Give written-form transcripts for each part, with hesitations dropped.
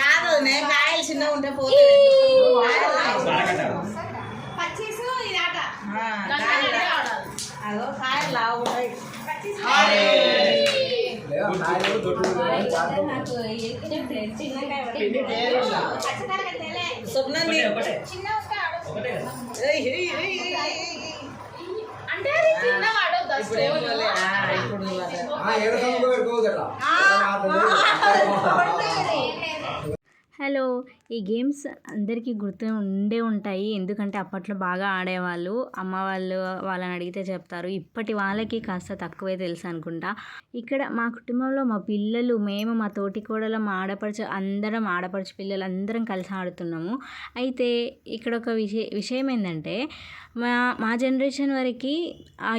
కాదు నేను కాయలు చిన్నగా ఉంటే పోతే అదో కాయలు లావు ఉంటాయి. హలో, ఈ గేమ్స్ అందరికీ గుర్తు ఉండే ఉంటాయి. ఎందుకంటే అప్పట్లో బాగా ఆడేవాళ్ళు. అమ్మ వాళ్ళని అడిగితే చెప్తారు. ఇప్పటి వాళ్ళకి కాస్త తక్కువే తెలుసు అనుకుంటా. ఇక్కడ మా కుటుంబంలో మా పిల్లలు, మేము, మా తోటి కోడలు, మా ఆడపడుచు పిల్లలు అందరం కలిసి ఆడుతున్నాము. అయితే ఇక్కడ ఒక విషయం ఏంటంటే మా జనరేషన్ వరకు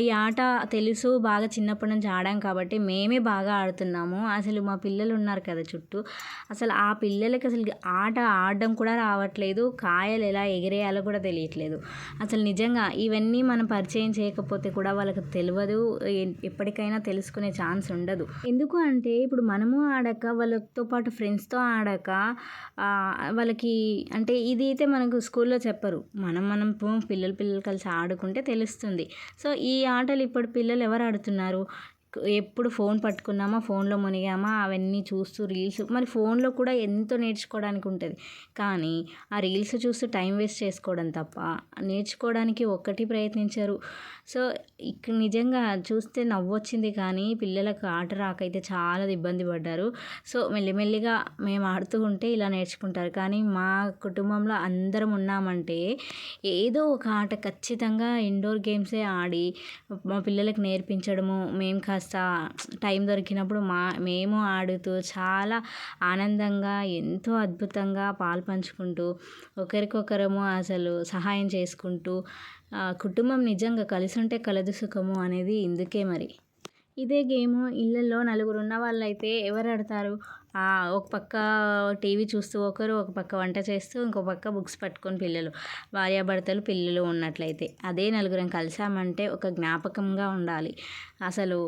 ఈ ఆట తెలుసు, బాగా చిన్నప్పటి నుంచి ఆడాం కాబట్టి మేమే బాగా ఆడుతున్నాము. అసలు మా పిల్లలు ఉన్నారు కదా చుట్టూ, అసలు ఆ పిల్లలకి అసలు ఆట ఆడడం కూడా రావట్లేదు. కాయలు ఎలా ఎగిరేయాలో కూడా తెలియట్లేదు. అసలు నిజంగా ఇవన్నీ మనం పరిచయం చేయకపోతే కూడా వాళ్ళకి తెలియదు, ఎప్పటికైనా తెలుసుకునే ఛాన్స్ ఉండదు. ఎందుకు అంటే ఇప్పుడు మనము ఆడాక వాళ్ళతో పాటు ఫ్రెండ్స్తో ఆడాక వాళ్ళకి అంటే ఇది అయితే మనకు స్కూల్లో చెప్పరు. మనం పిల్లలు కలిసి ఆడుకుంటే తెలుస్తుంది. సో ఈ ఆటలు ఇప్పుడు పిల్లలు ఎవరు ఆడుతున్నారు? ఎప్పుడు ఫోన్ పట్టుకున్నామా, ఫోన్లో మునిగామా, అవన్నీ చూస్తూ రీల్స్. మరి ఫోన్లో కూడా ఎంతో నేర్చుకోవడానికి ఉంటుంది, కానీ ఆ రీల్స్ చూస్తూ టైం వేస్ట్ చేసుకోవడం తప్ప నేర్చుకోవడానికి ఒక్కటి ప్రయత్నించరు. సో ఇక్కడ నిజంగా చూస్తే నవ్వొచ్చింది, కానీ పిల్లలకు ఆట రాకైతే చాలా ఇబ్బంది పడ్డారు. సో మెల్లిమెల్లిగా మేము ఆడుతూ ఉంటే ఇలా నేర్చుకుంటారు. కానీ మా కుటుంబంలో అందరం ఉన్నామంటే ఏదో ఒక ఆట ఖచ్చితంగా ఇండోర్ గేమ్సే ఆడి మా పిల్లలకు నేర్పించడము, మేము కాస్త టైం దొరికినప్పుడు మేము ఆడుతూ చాలా ఆనందంగా ఎంతో అద్భుతంగా పంచుకుంటూ ఒకరికొకరము అసలు సహాయం చేసుకుంటూ కుటుంబం నిజంగా కలిసి ఉంటే కలదు సుఖము అనేది ఇందుకే. మరి ఇదే గేము ఇళ్ళల్లో నలుగురు ఉన్న వాళ్ళైతే ఎవరు ఆడతారు? ఒక పక్క టీవీ చూస్తూ ఒకరు, ఒక పక్క వంట చేస్తూ, ఇంకో పక్క బుక్స్ పట్టుకొని పిల్లలు, భార్యాభర్తలు, పిల్లలు ఉన్నట్లయితే అదే నలుగురం కలిసామంటే ఒక జ్ఞాపకంగా ఉండాలి. అసలు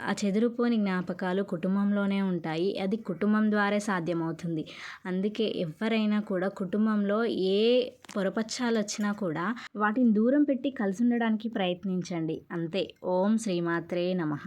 ఆ చెదిరిపోని జ్ఞాపకాలు కుటుంబంలోనే ఉంటాయి. అది కుటుంబం ద్వారా సాధ్యమవుతుంది. అందుకే ఎవరైనా కూడా కుటుంబంలో ఏ పొరపచ్చాలు వచ్చినా కూడా వాటిని దూరం పెట్టి కలిసి ఉండడానికి ప్రయత్నించండి. అంతే. ఓం శ్రీమాత్రే నమః.